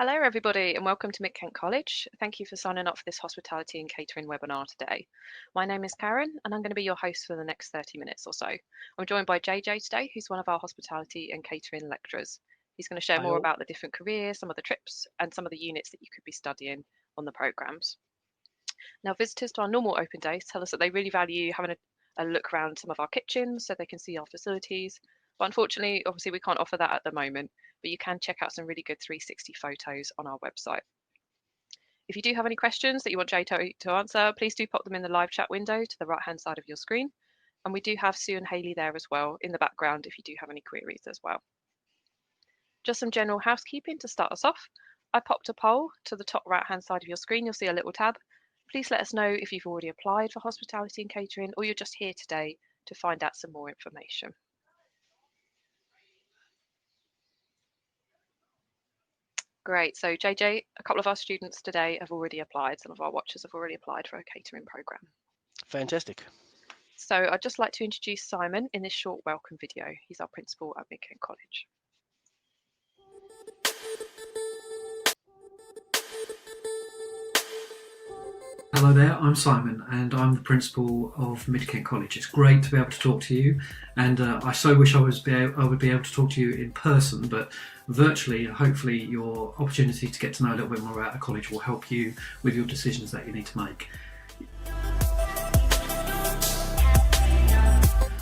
Hello, everybody, and welcome to Mid-Kent College. Thank you for signing up for this Hospitality and Catering webinar today. My name is Karen, and I'm going to be your host for the next 30 minutes or so. I'm joined by JJ today, who's one of our Hospitality and Catering lecturers. He's going to share more about the different careers, some of the trips, and some of the units that you could be studying on the programmes. Now, visitors to our normal open days tell us that they really value having a look around some of our kitchens so they can see our facilities. But unfortunately, obviously, we can't offer that at the moment, but you can check out some really good 360 photos on our website. If you do have any questions that you want Jay to answer, please do pop them in the live chat window to the right-hand side of your screen. And we do have Sue and Hayley there as well in the background if you do have any queries as well. Just some general housekeeping to start us off. I popped a poll to the top right-hand side of your screen. You'll see a little tab. Please let us know if you've already applied for hospitality and catering or you're just here today to find out some more information. Great. So JJ, a couple of our students today have already applied. Some of our watchers have already applied for a catering programme. Fantastic. So I'd just like to introduce Simon in this short welcome video. He's our principal at Mid-Kent College. Hello there, I'm Simon and I'm the principal of Mid-Kent College. It's great to be able to talk to you, and I so wish I would be able to talk to you in person, but virtually, hopefully your opportunity to get to know a little bit more about the college will help you with your decisions that you need to make.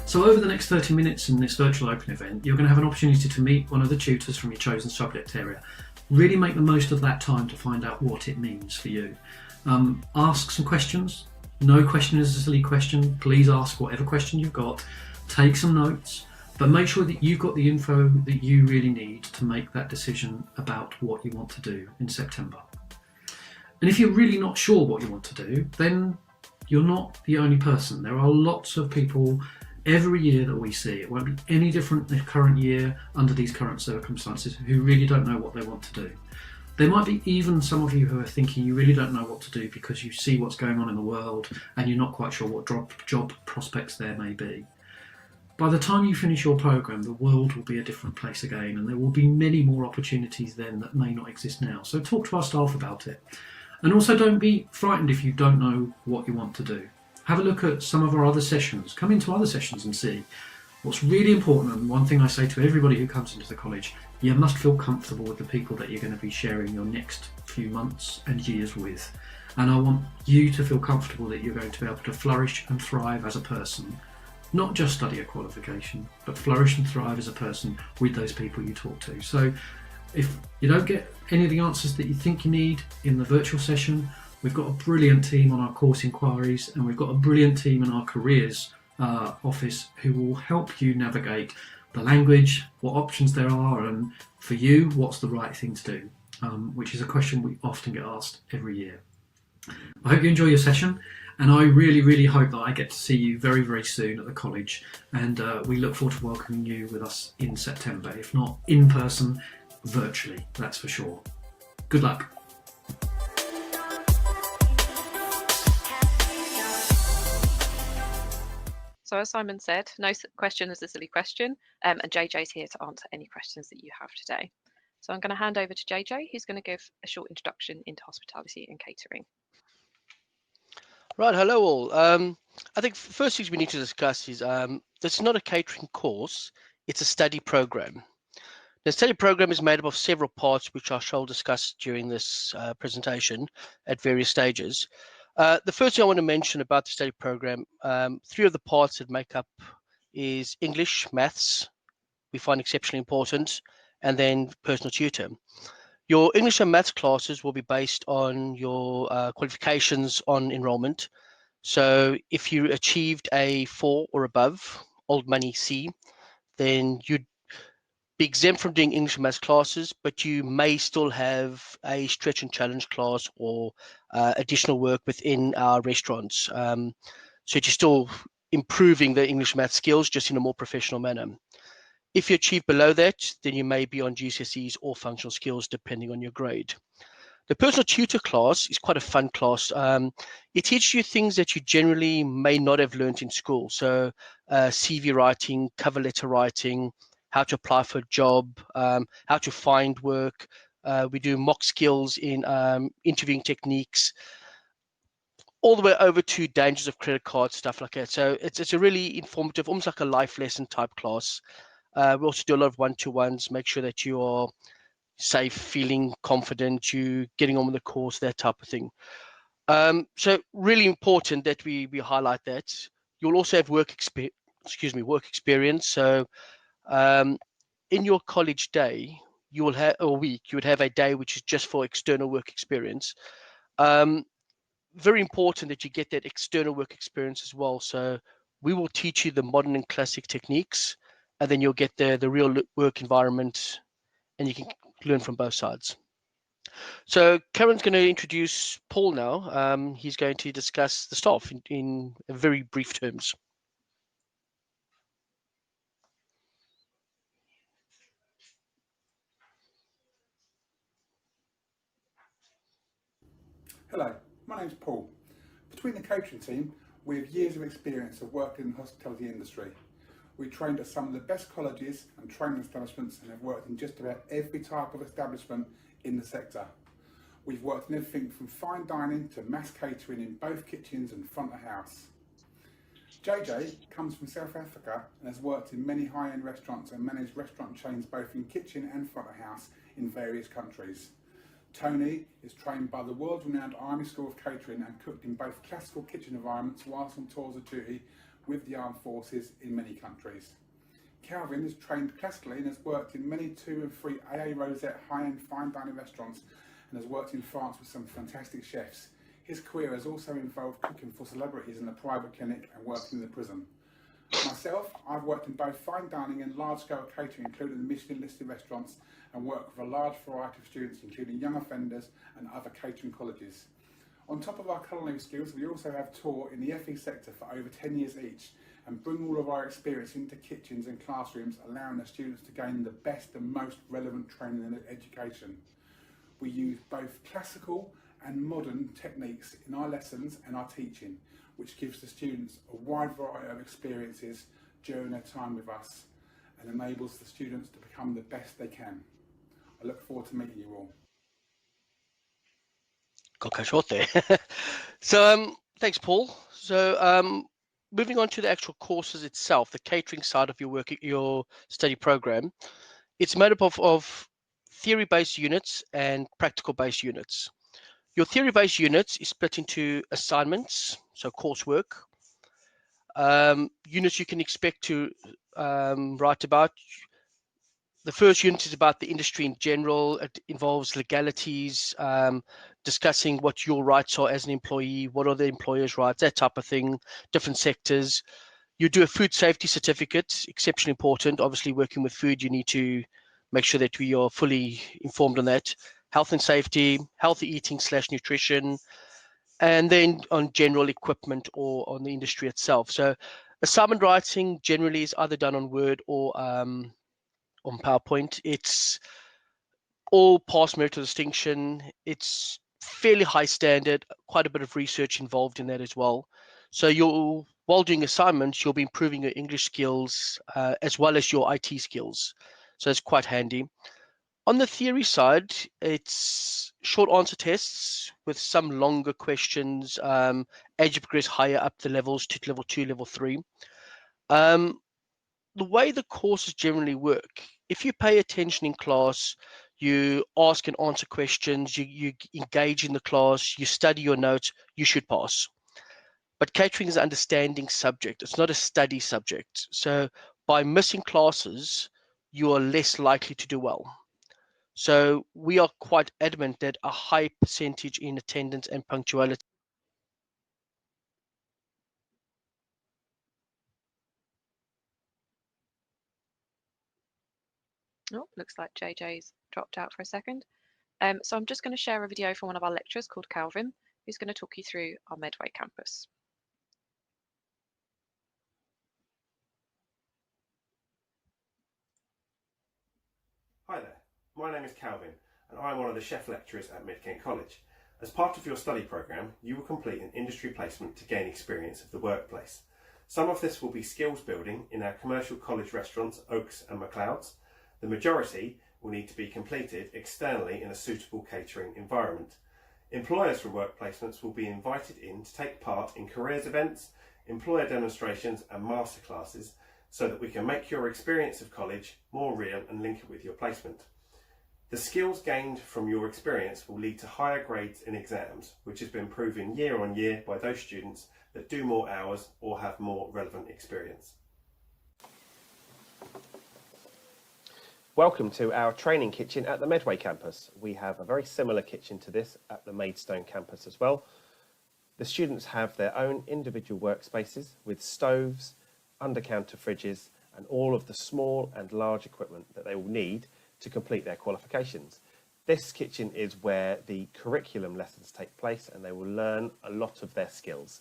So over the next 30 minutes in this virtual open event, you're going to have an opportunity to meet one of the tutors from your chosen subject area. Really make the most of that time to find out what it means for you. Ask some questions. No question is a silly question. Please ask whatever question you've got. Take some notes, but make sure that you've got the info that you really need to make that decision about what you want to do in September. And if you're really not sure what you want to do, then you're not the only person. There are lots of people every year that we see. It won't be any different the current year under these current circumstances who really don't know what they want to do. There might be even some of you who are thinking you really don't know what to do because you see what's going on in the world and you're not quite sure what job prospects there may be. By the time you finish your programme, the world will be a different place again, and there will be many more opportunities then that may not exist now. So talk to our staff about it. And also don't be frightened if you don't know what you want to do. Have a look at some of our other sessions. Come into other sessions and see. What's really important, and one thing I say to everybody who comes into the college, you must feel comfortable with the people that you're going to be sharing your next few months and years with. And I want you to feel comfortable that you're going to be able to flourish and thrive as a person, not just study a qualification, but flourish and thrive as a person with those people you talk to. So if you don't get any of the answers that you think you need in the virtual session, we've got a brilliant team on our course inquiries, and we've got a brilliant team in our careers office who will help you navigate the language, what options there are, and for you, what's the right thing to do, which is a question we often get asked every year. I hope you enjoy your session, and I really, really hope that I get to see you very, very soon at the college, and we look forward to welcoming you with us in September, if not in person, virtually, that's for sure. Good luck. So as Simon said, no question is a silly question, and JJ's here to answer any questions that you have today. So I'm going to hand over to JJ, who's going to give a short introduction into hospitality and catering. Right, hello all. I think first things we need to discuss is this is not a catering course, it's a study program. The study program is made up of several parts, which I shall discuss during this presentation at various stages. The first thing I want to mention about the study program, three of the parts that make up is English, maths, we find exceptionally important, and then personal tutor. Your English and maths classes will be based on your qualifications on enrollment. So if you achieved a 4 or above, old money C, then you'd be exempt from doing English and maths classes, but you may still have a stretch and challenge class or additional work within our restaurants. So you're still improving the English and maths skills just in a more professional manner. If you achieve below that, then you may be on GCSEs or functional skills depending on your grade. The personal tutor class is quite a fun class. It teaches you things that you generally may not have learned in school. So CV writing, cover letter writing, how to apply for a job, how to find work, We do mock skills in interviewing techniques, all the way over to dangers of credit cards, stuff like that. So it's a really informative, almost like a life lesson type class. We also do a lot of one-to-ones, make sure that you are safe, feeling confident, you getting on with the course, that type of thing. So really important that we highlight that. You'll also have work experience. So in your college day, you will have a week, you would have a day which is just for external work experience. Very important that you get that external work experience as well. So we will teach you the modern and classic techniques, and then you'll get the real work environment, and you can learn from both sides. So Karen's going to introduce Paul now. He's going to discuss the staff in very brief terms. Hello, my name's Paul. Between the catering team, we have years of experience of working in the hospitality industry. We trained at some of the best colleges and training establishments and have worked in just about every type of establishment in the sector. We've worked in everything from fine dining to mass catering in both kitchens and front of house. JJ comes from South Africa and has worked in many high-end restaurants and managed restaurant chains both in kitchen and front of house in various countries. Tony is trained by the world-renowned Army School of Catering and cooked in both classical kitchen environments whilst on tours of duty with the armed forces in many countries. Calvin is trained classically and has worked in many 2 and 3 AA Rosette high-end fine dining restaurants and has worked in France with some fantastic chefs. His career has also involved cooking for celebrities in a private clinic and working in the prison. Myself, I've worked in both fine dining and large-scale catering, including the Michelin-listed restaurants, and worked with a large variety of students, including young offenders and other catering colleges. On top of our culinary skills, we also have taught in the FE sector for over 10 years each and bring all of our experience into kitchens and classrooms, allowing the students to gain the best and most relevant training and education. We use both classical and modern techniques in our lessons and our teaching, which gives the students a wide variety of experiences during their time with us and enables the students to become the best they can. I look forward to meeting you all. Got cut short there. So thanks, Paul. So moving on to the actual courses itself, the catering side of your study program, it's made up of theory-based units and practical-based units. Your theory-based units is split into assignments, so coursework, units you can expect to write about. The first unit is about the industry in general. It involves legalities, discussing what your rights are as an employee, what are the employer's rights, that type of thing, different sectors. You do a food safety certificate, exceptionally important. Obviously, working with food, you need to make sure that we are fully informed on that. Health and safety, healthy eating / nutrition, and then on general equipment or on the industry itself. So assignment writing generally is either done on Word or on PowerPoint. It's all pass merit to distinction. It's fairly high standard, quite a bit of research involved in that as well. So while doing assignments, you'll be improving your English skills as well as your IT skills. So it's quite handy. On the theory side, it's short answer tests with some longer questions as you progress higher up the levels to level 2, level 3. The way the courses generally work, if you pay attention in class, you ask and answer questions, you engage in the class, you study your notes, you should pass. But catering is an understanding subject. It's not a study subject. So by missing classes, you are less likely to do well. So we are quite adamant that a high percentage in attendance and punctuality. Oh, looks like JJ's dropped out for a second. So I'm just going to share a video from one of our lecturers called Calvin, who's going to talk you through our Medway campus. Hi there, my name is Calvin and I'm one of the chef lecturers at Mid-Kent College. As part of your study programme, you will complete an industry placement to gain experience of the workplace. Some of this will be skills building in our commercial college restaurants, Oaks and McLeod's. The majority will need to be completed externally in a suitable catering environment. Employers from work placements will be invited in to take part in careers events, employer demonstrations and masterclasses so that we can make your experience of college more real and link it with your placement. The skills gained from your experience will lead to higher grades in exams, which has been proven year on year by those students that do more hours or have more relevant experience. Welcome to our training kitchen at the Medway campus. We have a very similar kitchen to this at the Maidstone campus as well. The students have their own individual workspaces with stoves, under-counter fridges and all of the small and large equipment that they will need to complete their qualifications. This kitchen is where the curriculum lessons take place and they will learn a lot of their skills.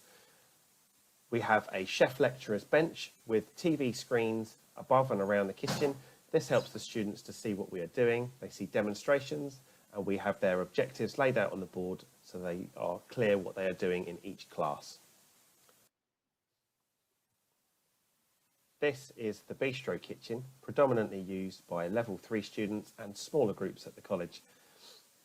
We have a chef lecturer's bench with TV screens above and around the kitchen. This helps the students to see what we are doing. They see demonstrations and we have their objectives laid out on the board so they are clear what they are doing in each class. This is the bistro kitchen, predominantly used by level 3 students and smaller groups at the college.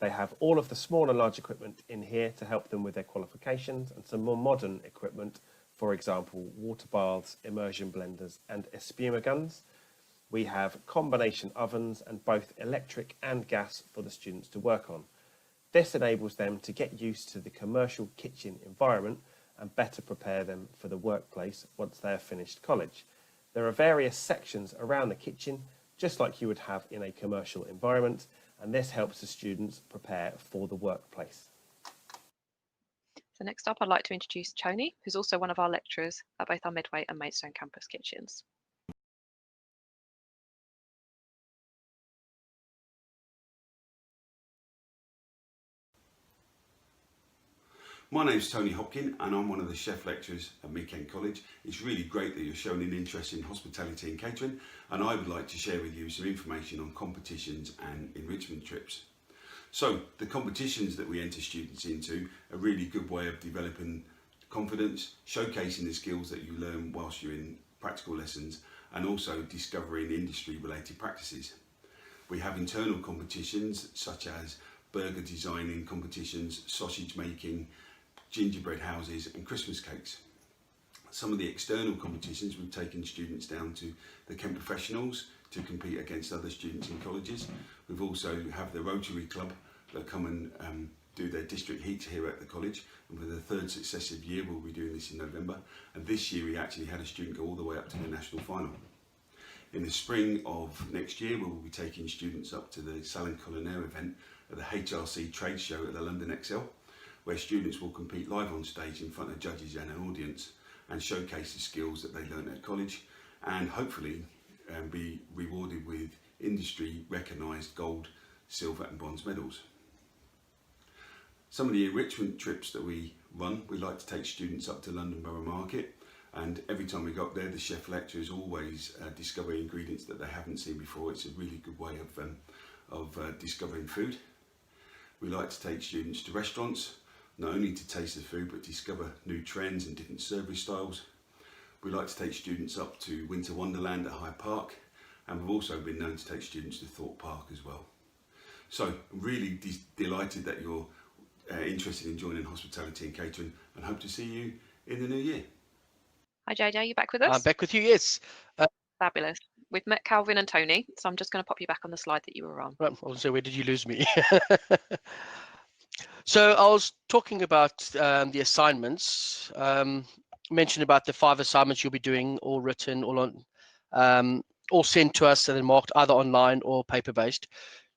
They have all of the small and large equipment in here to help them with their qualifications and some more modern equipment, for example, water baths, immersion blenders and espuma guns. We have combination ovens and both electric and gas for the students to work on. This enables them to get used to the commercial kitchen environment and better prepare them for the workplace once they have finished college. There are various sections around the kitchen, just like you would have in a commercial environment, and this helps the students prepare for the workplace. So next up, I'd like to introduce Tony, who's also one of our lecturers at both our Medway and Maidstone campus kitchens. My name's Tony Hopkin and I'm one of the chef lecturers at Mid-Kent College. It's really great that you're showing an interest in hospitality and catering, and I would like to share with you some information on competitions and enrichment trips. So the competitions that we enter students into are a really good way of developing confidence, showcasing the skills that you learn whilst you're in practical lessons and also discovering industry related practices. We have internal competitions such as burger designing competitions, sausage making, gingerbread houses and Christmas cakes. Some of the external competitions, we've taken students down to the Kent Professionals to compete against other students in colleges. We've also have the Rotary Club that come and do their district heats here at the college, and for the third successive year we'll be doing this in November, and this year we actually had a student go all the way up to the national final. In the spring of next year we will be taking students up to the Salon Culinaire event at the HRC trade show at the London Excel, where students will compete live on stage in front of judges and an audience and showcase the skills that they learned at college and hopefully be rewarded with industry recognised gold, silver and bronze medals. Some of the enrichment trips that we run, we like to take students up to London Borough Market, and every time we go up there the chef lecturers always discover ingredients that they haven't seen before. It's a really good way of discovering food. We like to take students to restaurants, not only to taste the food but discover new trends and different service styles. We like to take students up to Winter Wonderland at Hyde Park, and we've also been known to take students to Thorpe Park as well. So I'm really delighted that you're interested in joining hospitality and catering, and hope to see you in the new year. Hi JJ, you back with us? I'm back with you, yes. Fabulous. We've met Calvin and Tony, so I'm just going to pop you back on the slide that you were on. Right, I was say, where did you lose me? So I was talking about the assignments, mentioned about the 5 assignments you'll be doing, all written, all on, all sent to us and then marked either online or paper-based.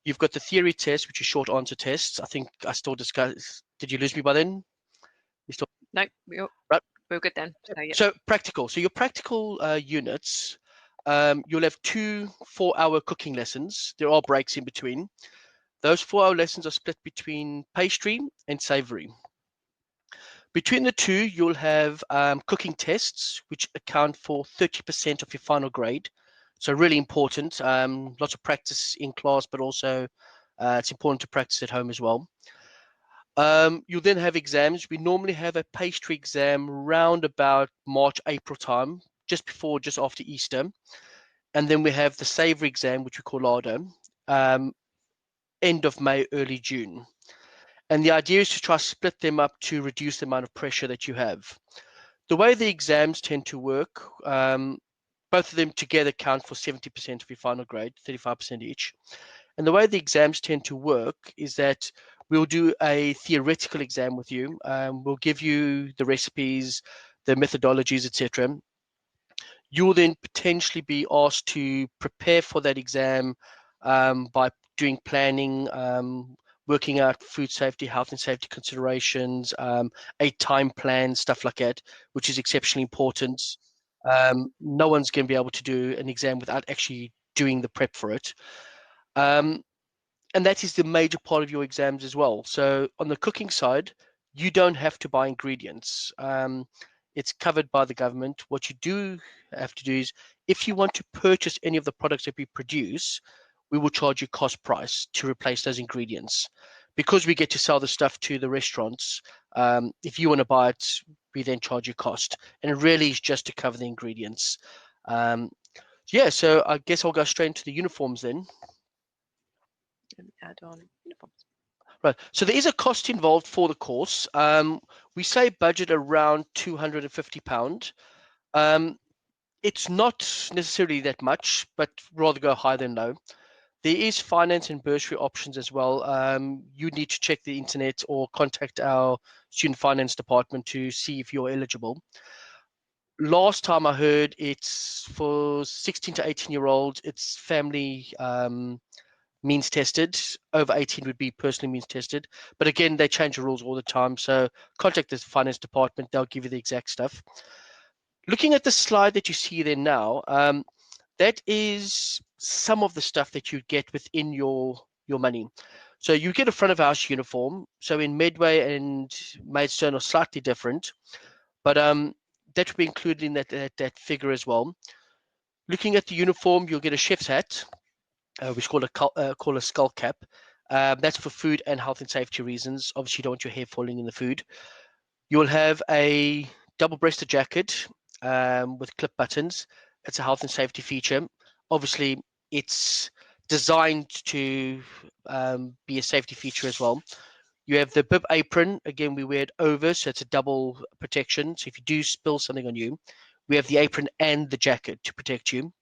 You've got the theory test, which is short answer tests. I think I still discussed. Did you lose me by then? You still? No, we're good then. So, yeah. So practical. So your practical units, you'll have 2 4-hour cooking lessons. There are breaks in between. Those 4-hour lessons are split between pastry and savoury. Between the two, you'll have cooking tests, which account for 30% of your final grade. So really important. Lots of practice in class, but also it's important to practice at home as well. You'll then have exams. We normally have a pastry exam round about March, April time, just after Easter. And then we have the savoury exam, which we call lardo. end of May, early June. And the idea is to try to split them up to reduce the amount of pressure that you have. The way the exams tend to work, both of them together count for 70% of your final grade, 35% each. And the way the exams tend to work is that we'll do a theoretical exam with you. We'll give you the recipes, the methodologies, etc. You will then potentially be asked to prepare for that exam by doing planning, working out food safety, health and safety considerations, a time plan, stuff like that, which is exceptionally important. No one's going to be able to do an exam without actually doing the prep for it. And that is the major part of your exams as well. So on the cooking side, you don't have to buy ingredients. It's covered by the government. What you do have to do is, if you want to purchase any of the products that we produce, we will charge you cost price to replace those ingredients. Because we get to sell the stuff to the restaurants, if you want to buy it, we then charge you cost. And it really is just to cover the ingredients. Yeah, so I guess I'll go straight into the uniforms then. Add on uniforms. Right. So there is a cost involved for the course. We say budget around £250. It's not necessarily that much, but rather go higher than low. There is finance and bursary options as well. You need to check the internet or contact our student finance department to see if you're eligible. Last time I heard, it's for 16 to 18-year-olds. It's family means tested. Over 18 would be personally means tested. But again, they change the rules all the time. So contact the finance department. They'll give you the exact stuff. Looking at the slide that you see there now, that is some of the stuff that you get within your money. So you get a front of house uniform. So in Medway and Maidstone are slightly different, but that will be included in that figure as well. Looking at the uniform, you'll get a chef's hat, which call a skull cap. That's for food and health and safety reasons. Obviously, you don't want your hair falling in the food. You'll have a double-breasted jacket with clip buttons. It's a health and safety feature. Obviously, it's designed to be a safety feature as well. You have the bib apron. Again, we wear it over, so it's a double protection. So if you do spill something on you, we have the apron and the jacket to protect you.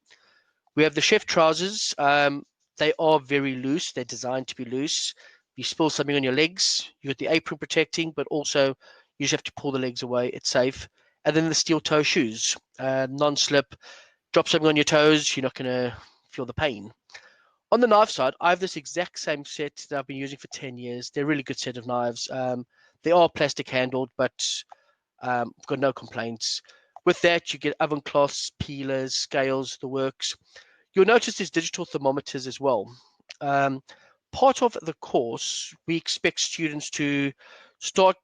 We have the chef trousers. They are very loose. They're designed to be loose. If you spill something on your legs, you got the apron protecting, but also you just have to pull the legs away. It's safe. And then the steel toe shoes, non-slip. Drop something on your toes, you're not going to feel the pain. On the knife side, I have this exact same set that I've been using for 10 years. They're a really good set of knives. They are plastic handled, but I've got no complaints. With that, you get oven cloths, peelers, scales, the works. You'll notice there's digital thermometers as well. Part of the course, we expect students to start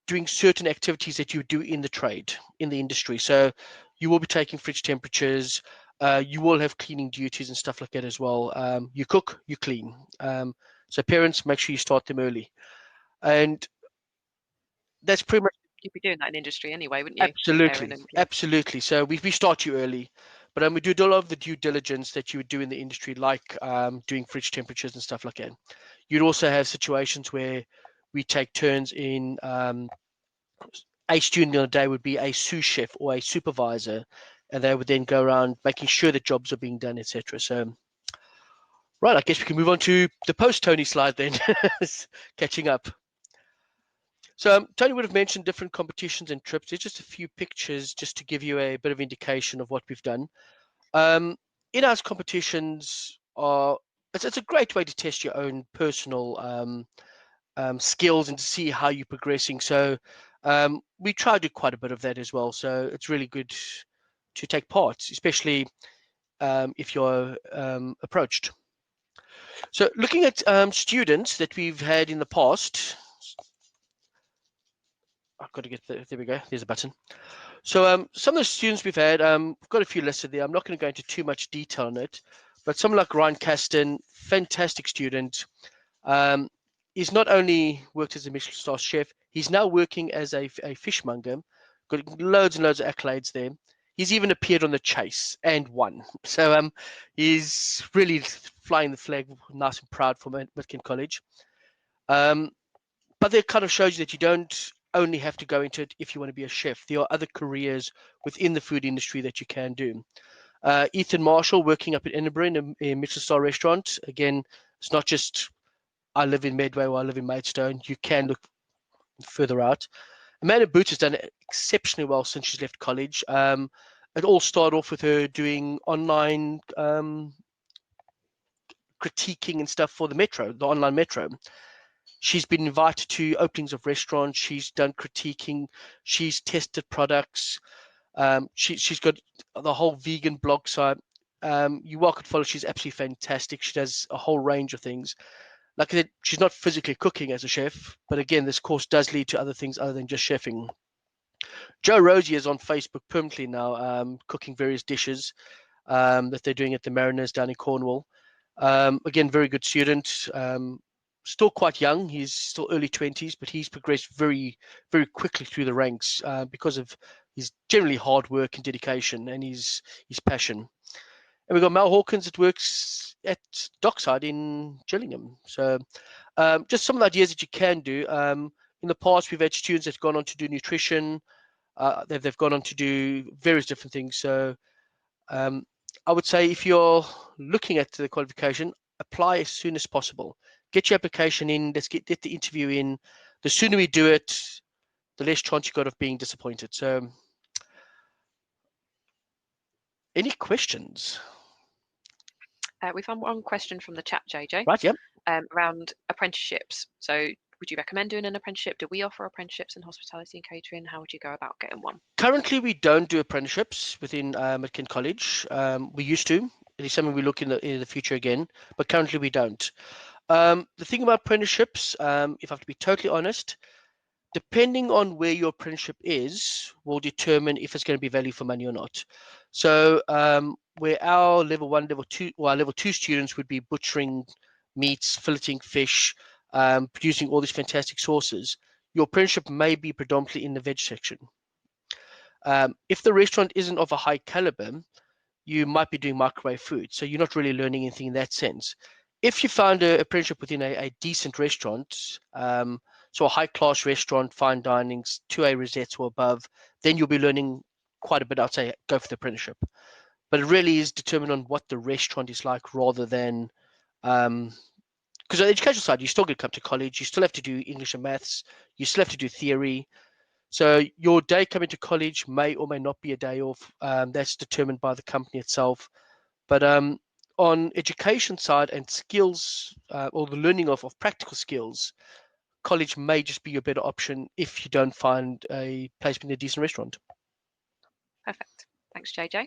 doing certain activities that you do in the trade, in the industry. So you will be taking fridge temperatures. You will have cleaning duties and stuff like that as well. You cook, you clean. So parents, make sure you start them early. And that's pretty much. You'd be doing that in industry anyway, wouldn't you? Absolutely, absolutely. So we start you early, but we do a lot of the due diligence that you would do in the industry, like doing fridge temperatures and stuff like that. You'd also have situations where we take turns in. A student on a day would be a sous chef or a supervisor, and they would then go around making sure that jobs are being done, etc. So, right, I guess we can move on to the post-Tony slide then, catching up. So Tony would have mentioned different competitions and trips. There's just a few pictures just to give you a bit of indication of what we've done. In-house competitions it's a great way to test your own personal skills and to see how you're progressing. So we try to do quite a bit of that as well. So it's really good to take part, especially if you're approached. So looking at students that we've had in the past, I've got to get there we go. There's a button. So some of the students we've had, we've got a few listed there. I'm not going to go into too much detail on it, but someone like Ryan Caston, fantastic student. He's not only worked as a Michelin star chef, he's now working as a fishmonger. Got loads and loads of accolades there. He's even appeared on the chase and won. So he's really flying the flag nice and proud for Mitkin College. But that kind of shows you that you don't only have to go into it if you want to be a chef. There are other careers within the food industry that you can do. Ethan Marshall, working up in Edinburgh in a Michelin star restaurant. Again, it's not just I live in Medway or I live in Maidstone. You can look further out. Amanda Boots has done exceptionally well since she's left college. It all started off with her doing online critiquing and stuff for the Metro, the online Metro. She's been invited to openings of restaurants. She's done critiquing. She's tested products. She's got the whole vegan blog site. You could follow. She's absolutely fantastic. She does a whole range of things. Like I said, she's not physically cooking as a chef, but again, this course does lead to other things other than just chefing. Joe Rosie is on Facebook permanently now, cooking various dishes that they're doing at the Mariners down in Cornwall. Again, very good student. Still quite young. He's still early 20s, but he's progressed very, very quickly through the ranks because of his generally hard work and dedication and his passion. And we've got Mel Hawkins that works at Dockside in Gillingham. So just some of the ideas that you can do. In the past, we've had students that have gone on to do nutrition. They've gone on to do various different things. So I would say if you're looking at the qualification, apply as soon as possible. Get your application in. Let's get the interview in. The sooner we do it, the less chance you got of being disappointed. So any questions? We've had one question from the chat, JJ, Right, yep. around apprenticeships. So would you recommend doing an apprenticeship? Do we offer apprenticeships in hospitality and catering? How would you go about getting one? Currently, we don't do apprenticeships within Mitkin College. We used to. It is something we look in the future again, but currently we don't. The thing about apprenticeships, if I have to be totally honest, depending on where your apprenticeship is, will determine if it's going to be value for money or not. So where our level 1, level 2, or our level 2 students would be butchering meats, filleting fish, producing all these fantastic sauces, your apprenticeship may be predominantly in the veg section. If the restaurant isn't of a high caliber, you might be doing microwave food. So you're not really learning anything in that sense. If you found an apprenticeship within a decent restaurant, so a high-class restaurant, fine dining, 2A rosettes or above, then you'll be learning quite a bit. I'd say go for the apprenticeship. But it really is determined on what the restaurant is like rather than, because on the educational side, you still get to come to college, you still have to do English and maths, you still have to do theory. So your day coming to college may or may not be a day off. That's determined by the company itself. But on education side and skills or the learning of practical skills, college may just be a better option if you don't find a placement in a decent restaurant. Perfect. Thanks, JJ.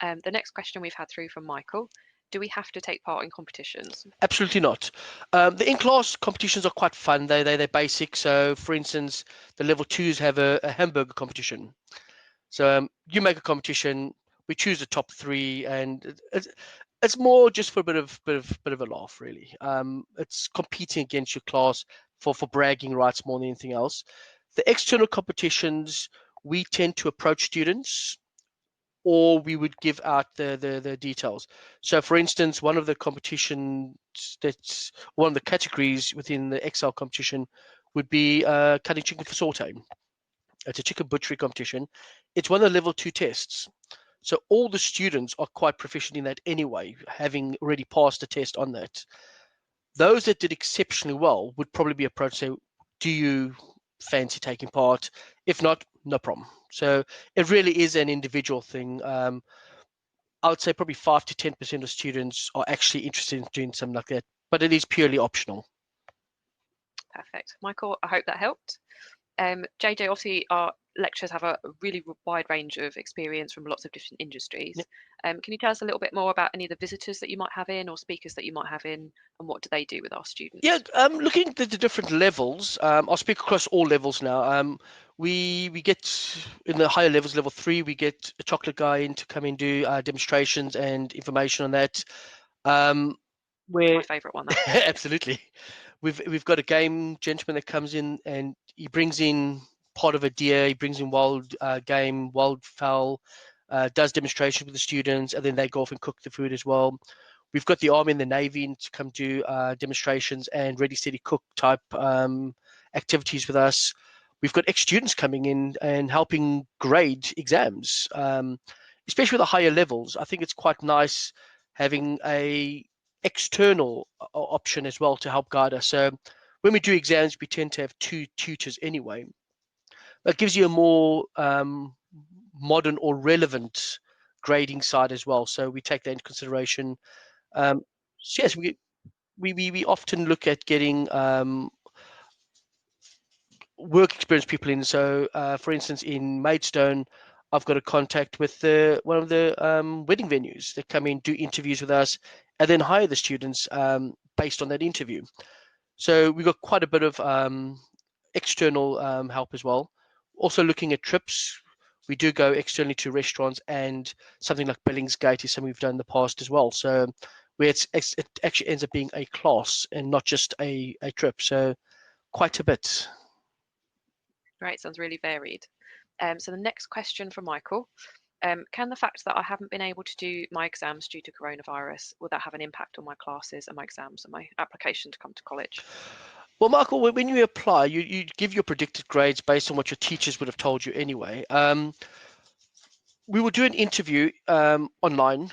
The next question we've had through from Michael. Do we have to take part in competitions? Absolutely not. The in-class competitions are quite fun. They're basic. So, for instance, the level 2s have a hamburger competition. So you make a competition, we choose the top 3, and it's more just for a bit of a laugh, really. It's competing against your class for bragging rights more than anything else. The external competitions, we tend to approach students, or we would give out the details. So, for instance, one of the competitions that's one of the categories within the Excel competition would be cutting chicken for saute. It's a chicken butchery competition. It's one of the level 2 tests. So all the students are quite proficient in that anyway, having already passed the test on that. Those that did exceptionally well would probably be approached and say, do you fancy taking part? If not, no problem. So it really is an individual thing. I would say probably 5 to 10% of students are actually interested in doing something like that, but it is purely optional. Perfect. Michael, I hope that helped. JJ, obviously our lecturers have a really wide range of experience from lots of different industries. Yep. Can you tell us a little bit more about any of the visitors that you might have in or speakers that you might have in, and what do they do with our students? Yeah, looking at the different levels, I'll speak across all levels now. We get in the higher levels, level 3, we get a chocolate guy in to come and do demonstrations and information on that. My favourite one. Absolutely. We've got a game gentleman that comes in and he brings in part of a deer, he brings in wild game, wild fowl, does demonstrations with the students, and then they go off and cook the food as well. We've got the Army and the Navy to come do demonstrations and ready, steady, cook type activities with us. We've got ex-students coming in and helping grade exams, especially with the higher levels. I think it's quite nice having a external option as well to help guide us. So when we do exams, we tend to have 2 tutors anyway. That gives you a more modern or relevant grading side as well. So we take that into consideration. So yes, we often look at getting work experience people in. So for instance, in Maidstone, I've got a contact with one of the wedding venues that come in, do interviews with us, and then hire the students based on that interview. So we've got quite a bit of external help as well. Also looking at trips, we do go externally to restaurants, and something like Billingsgate is something we've done in the past as well. So where it actually ends up being a class and not just a trip. So quite a bit. Great, sounds really varied. So the next question from Michael. Can the fact that I haven't been able to do my exams due to coronavirus, will that have an impact on my classes and my exams and my application to come to college? Well, Michael, when you apply, you give your predicted grades based on what your teachers would have told you anyway. We will do an interview online.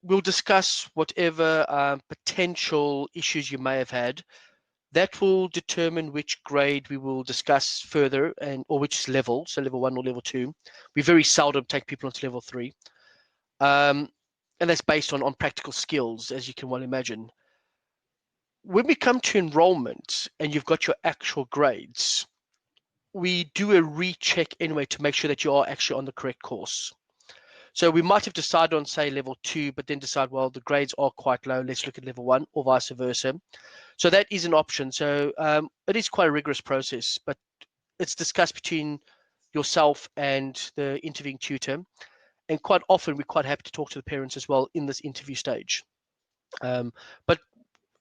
We'll discuss whatever potential issues you may have had. That will determine which grade we will discuss further, or which level, so level 1 or level 2. We very seldom take people onto level 3. And that's based on practical skills, as you can well imagine. When we come to enrollment and you've got your actual grades, we do a recheck anyway to make sure that you are actually on the correct course. So we might have decided on, say, level 2, but then decide, well, the grades are quite low, let's look at level 1, or vice versa. So that is an option. So it is quite a rigorous process, but it's discussed between yourself and the interviewing tutor. And quite often, we're quite happy to talk to the parents as well in this interview stage. But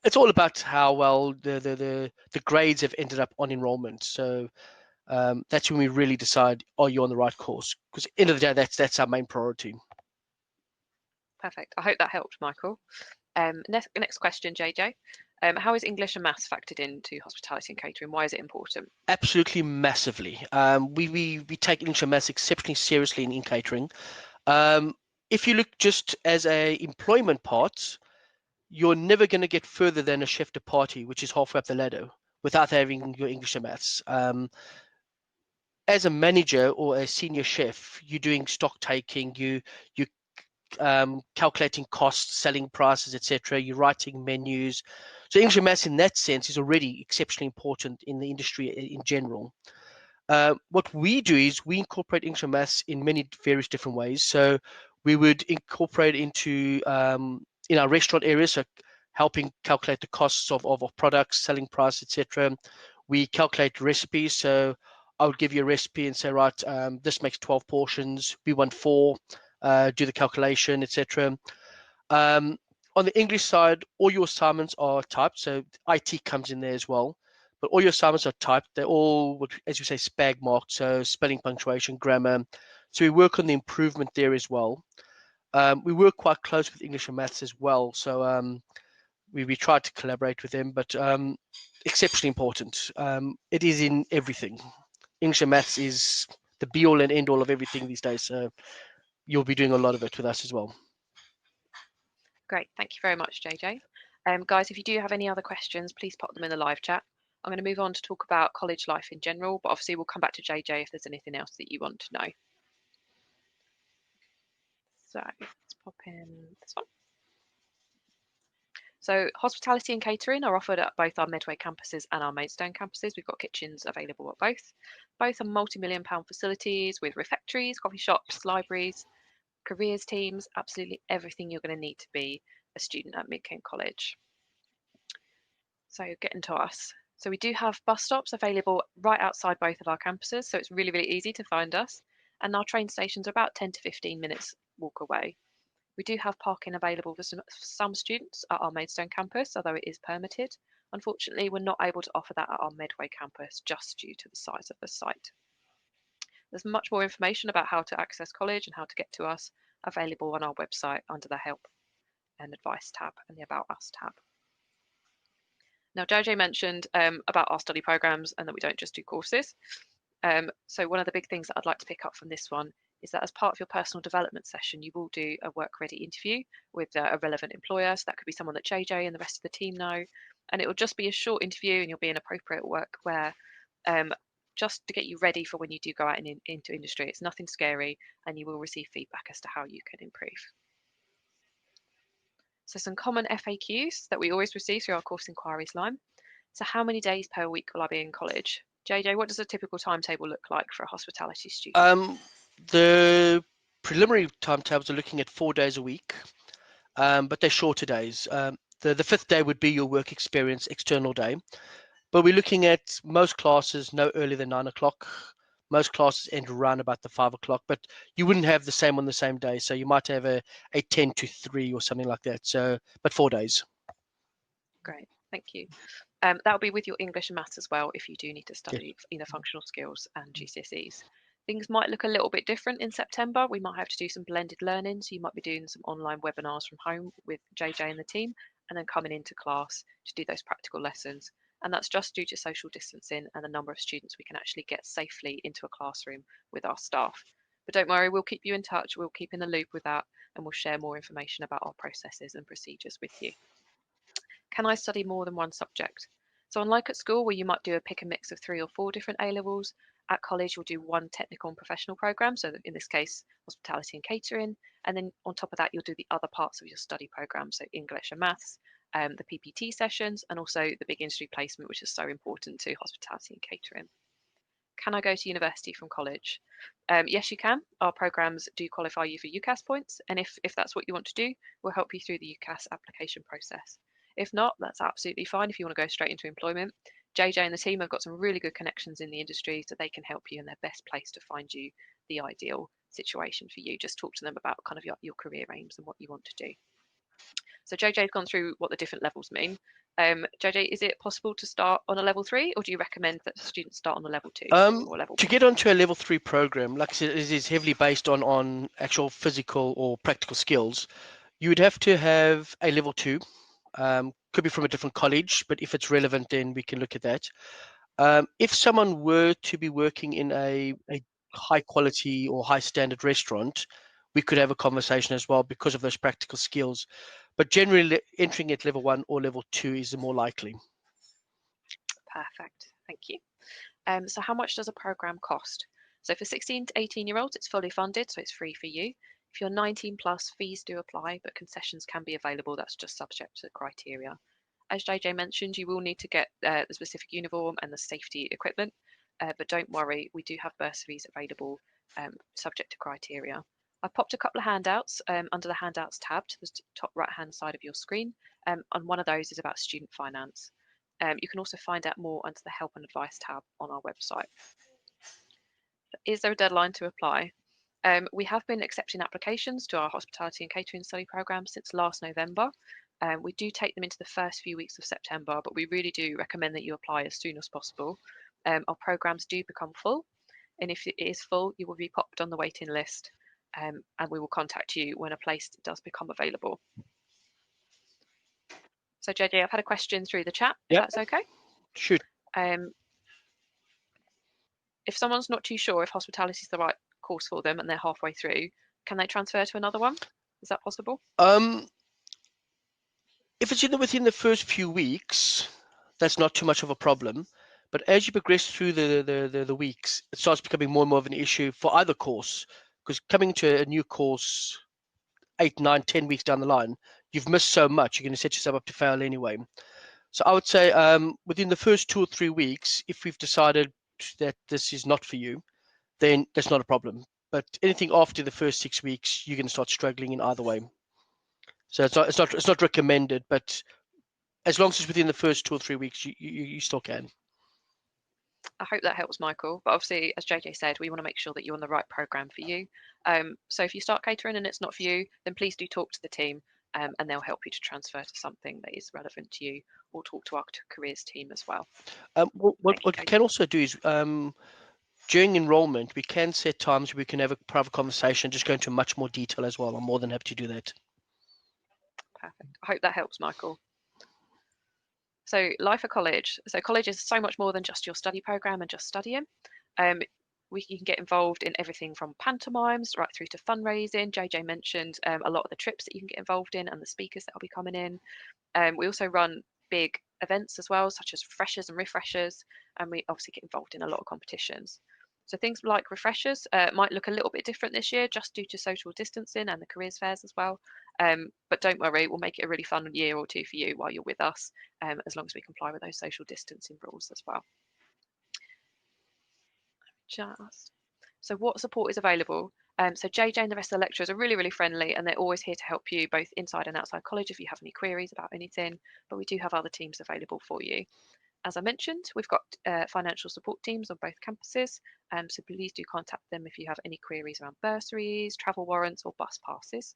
it's all about how well the grades have ended up on enrollment. So that's when we really decide, are you on the right course? Because at the end of the day, that's our main priority. Perfect. I hope that helped, Michael. Next question, JJ. How is English and maths factored into hospitality and catering? Why is it important? Absolutely massively. We take English and maths exceptionally seriously in catering. If you look just as a employment part, you're never going to get further than a chef de partie, which is halfway up the ladder, without having your English and maths. As a manager or a senior chef, you're doing stock taking, you calculating costs, selling prices, etc. You're writing menus. So English and maths in that sense is already exceptionally important in the industry in general. What we do is we incorporate English and maths in many various different ways. So we would incorporate into in our restaurant areas, so helping calculate the costs of products, selling price, etc. We calculate recipes. So I would give you a recipe and say, right, this makes 12 portions. We want 4. Do the calculation, etc. On the English side, all your assignments are typed. So IT comes in there as well. But all your assignments are typed. They're all, as you say, spag marked. So spelling, punctuation, grammar. So we work on the improvement there as well. We work quite close with English and maths as well. So we try to collaborate with them, but exceptionally important. It is in everything. English and maths is the be all and end all of everything these days. So you'll be doing a lot of it with us as well. Great. Thank you very much, JJ. Guys, if you do have any other questions, please pop them in the live chat. I'm going to move on to talk about college life in general, but obviously we'll come back to JJ if there's anything else that you want to know. So let's pop in this one. So hospitality and catering are offered at both our Medway campuses and our Maidstone campuses. We've got kitchens available at both. Both are multi-million-pound facilities with refectories, coffee shops, libraries, careers teams, absolutely everything you're going to need to be a student at Mid Kent College. So getting to us. So we do have bus stops available right outside both of our campuses, so it's really, really easy to find us. And our train stations are about 10 to 15 minutes walk away. We do have parking available for some students at our Maidstone campus, although it is permitted. Unfortunately, we're not able to offer that at our Medway campus just due to the size of the site. There's much more information about how to access college and how to get to us available on our website under the Help and Advice tab and the About Us tab. Now, JJ mentioned about our study programs and that we don't just do courses. So one of the big things that I'd like to pick up from this one is that as part of your personal development session, you will do a work ready interview with a relevant employer. So that could be someone that JJ and the rest of the team know. And it will just be a short interview and you'll be in appropriate work where just to get you ready for when you do go out into industry. It's nothing scary and you will receive feedback as to how you can improve. So some common FAQs that we always receive through our course inquiries line. So how many days per week will I be in college? JJ, what does a typical timetable look like for a hospitality student? The preliminary timetables are looking at 4 days a week, but they're shorter days. The fifth day would be your work experience external day, but we're looking at most classes no earlier than 9 o'clock. Most classes end around about the 5 o'clock, but you wouldn't have the same on the same day. So you might have a 10 to 3 or something like that. So, but 4 days. Great, thank you. That'll be with your English and maths as well if you do need to study either functional skills and GCSEs. Things might look a little bit different in September. We might have to do some blended learning. So you might be doing some online webinars from home with JJ and the team, and then coming into class to do those practical lessons. And that's just due to social distancing and the number of students we can actually get safely into a classroom with our staff. But don't worry, we'll keep you in touch. We'll keep in the loop with that, and we'll share more information about our processes and procedures with you. Can I study more than one subject? So unlike at school where you might do a pick and mix of 3 or 4 different A levels, at college you'll do one technical and professional program. So in this case, hospitality and catering. And then on top of that, you'll do the other parts of your study program. So English and maths, the PPT sessions, and also the big industry placement, which is so important to hospitality and catering. Can I go to university from college? Yes, you can. Our programs do qualify you for UCAS points. And if that's what you want to do, we'll help you through the UCAS application process. If not, that's absolutely fine if you want to go straight into employment. JJ and the team have got some really good connections in the industry, so they can help you, and they're best placed to find you the ideal situation for you. Just talk to them about kind of your career aims and what you want to do. So JJ's gone through what the different levels mean. JJ, is it possible to start on a level 3, or do you recommend that students start on a level 2 or level 1? To get onto a level 3 program, like I said, it is heavily based on actual physical or practical skills. You would have to have a level 2. Could be from a different college, but if it's relevant, then we can look at that. If someone were to be working in a high quality or high standard restaurant, we could have a conversation as well because of those practical skills. But generally, entering at level 1 or level 2 is the more likely. Perfect, thank you. So how much does a program cost? So for 16 to 18-year-olds, it's fully funded, so it's free for you. If you're 19 plus, fees do apply, but concessions can be available. That's just subject to the criteria. As JJ mentioned, you will need to get the specific uniform and the safety equipment, but don't worry, we do have bursaries available subject to criteria. I popped a couple of handouts under the handouts tab to the top right hand side of your screen, and one of those is about student finance. You can also find out more under the Help and Advice tab on our website. Is there a deadline to apply? We have been accepting applications to our hospitality and catering study program since last November. We do take them into the first few weeks of September, but we really do recommend that you apply as soon as possible. Our programs do become full, and if it is full, you will be popped on the waiting list, and we will contact you when a place does become available. So JJ, I've had a question through the chat, if that's okay? Shoot. If someone's not too sure if hospitality is the right course for them and they're halfway through, can they transfer to another one? Is that possible? If it's within the first few weeks, that's not too much of a problem. But as you progress through the weeks, it starts becoming more and more of an issue for either course, because coming to a new course 8, 9, 10 weeks down the line, you've missed so much, you're going to set yourself up to fail anyway. So I would say within the first 2 or 3 weeks, if we've decided that this is not for you, then that's not a problem. But anything after the first 6 weeks, you're going to start struggling in either way. So it's not recommended, but as long as it's within the first 2 or 3 weeks, you still can. I hope that helps, Michael. But obviously, as JJ said, we want to make sure that you're on the right program for you. So if you start catering and it's not for you, then please do talk to the team, and they'll help you to transfer to something that is relevant to you, or talk to our careers team as well. What we can also do is during enrollment, we can set times where we can have a private conversation, just go into much more detail as well. I'm more than happy to do that. Perfect. I hope that helps, Michael. So life at college. So college is so much more than just your study program and just studying. You can get involved in everything from pantomimes right through to fundraising. JJ mentioned a lot of the trips that you can get involved in and the speakers that will be coming in. We also run big events as well, such as freshers and refreshers, and we obviously get involved in a lot of competitions. So things like refreshers might look a little bit different this year just due to social distancing and the careers fairs as well. But don't worry, we'll make it a really fun year or two for you while you're with us, as long as we comply with those social distancing rules as well. So what support is available? So JJ and the rest of the lecturers are really, really friendly, and they're always here to help you both inside and outside college if you have any queries about anything, but we do have other teams available for you. As I mentioned, we've got financial support teams on both campuses, so please do contact them if you have any queries around bursaries, travel warrants or bus passes.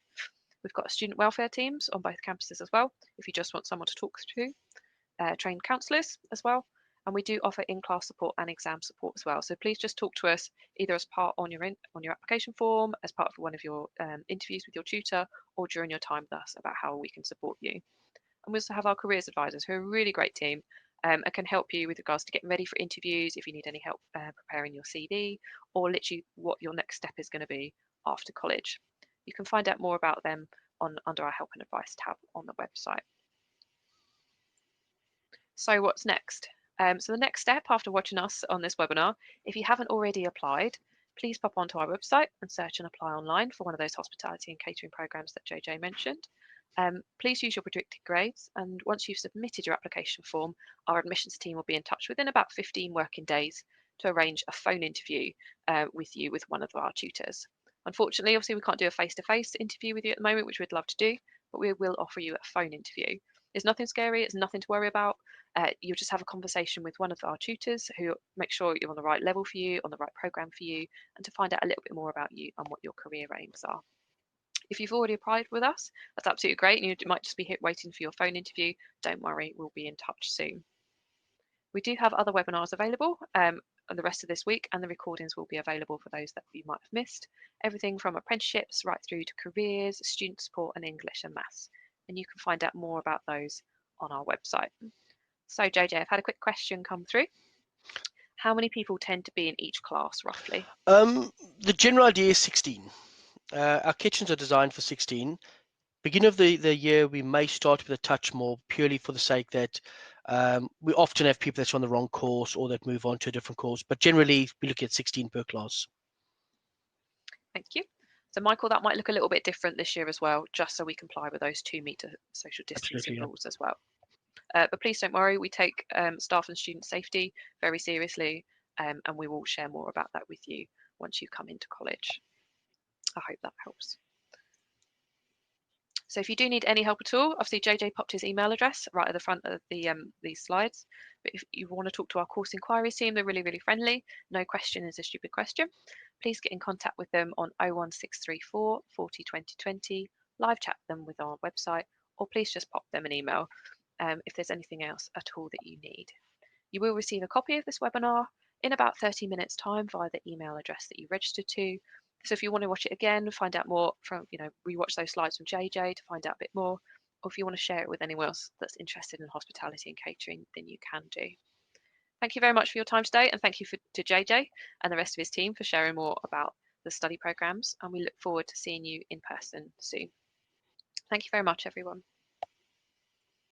We've got student welfare teams on both campuses as well, if you just want someone to talk to, trained counsellors as well, and we do offer in-class support and exam support as well. So please just talk to us either as part on your application form, as part of one of your interviews with your tutor, or during your time with us about how we can support you. And we also have our careers advisors, who are a really great team and can help you with regards to getting ready for interviews if you need any help preparing your CV, or literally what your next step is going to be after college. You can find out more about them under our help and advice tab on the website. So what's next? So the next step after watching us on this webinar, if you haven't already applied, please pop onto our website and search and apply online for one of those hospitality and catering programs that JJ mentioned. Please use your predicted grades, and once you've submitted your application form, our admissions team will be in touch within about 15 working days to arrange a phone interview with you with one of our tutors. Unfortunately, obviously, we can't do a face-to-face interview with you at the moment, which we'd love to do, but we will offer you a phone interview. It's nothing scary, it's nothing to worry about. You'll just have a conversation with one of our tutors who make sure you're on the right level for you, on the right program for you, and to find out a little bit more about you and what your career aims are. If you've already applied with us, that's absolutely great, and you might just be waiting for your phone interview. Don't worry, we'll be in touch soon. We do have other webinars available the rest of this week, and the recordings will be available for those that you might have missed. Everything from apprenticeships right through to careers, student support, and English and maths. And you can find out more about those on our website. So JJ, I've had a quick question come through. How many people tend to be in each class roughly? The general idea is 16. Our kitchens are designed for 16. Beginning of the year, we may start with a touch more, purely for the sake that we often have people that's on the wrong course or that move on to a different course. But generally, we look at 16 per class. Thank you. So Michael, that might look a little bit different this year as well, just so we comply with those 2-meter social distancing rules as well. But please don't worry, we take staff and student safety very seriously, and we will share more about that with you once you come into college. I hope that helps. So if you do need any help at all, obviously JJ popped his email address right at the front of these slides. But if you want to talk to our course inquiries team, they're really, really friendly. No question is a stupid question. Please get in contact with them on 01634 40 20 20, live chat them with our website, or please just pop them an email if there's anything else at all that you need. You will receive a copy of this webinar in about 30 minutes time via the email address that you registered to. So if you want to watch it again, find out more from, rewatch those slides from JJ to find out a bit more, or if you want to share it with anyone else that's interested in hospitality and catering, then you can do. Thank you very much for your time today, and thank you to JJ and the rest of his team for sharing more about the study programs, and we look forward to seeing you in person soon. Thank you very much, everyone.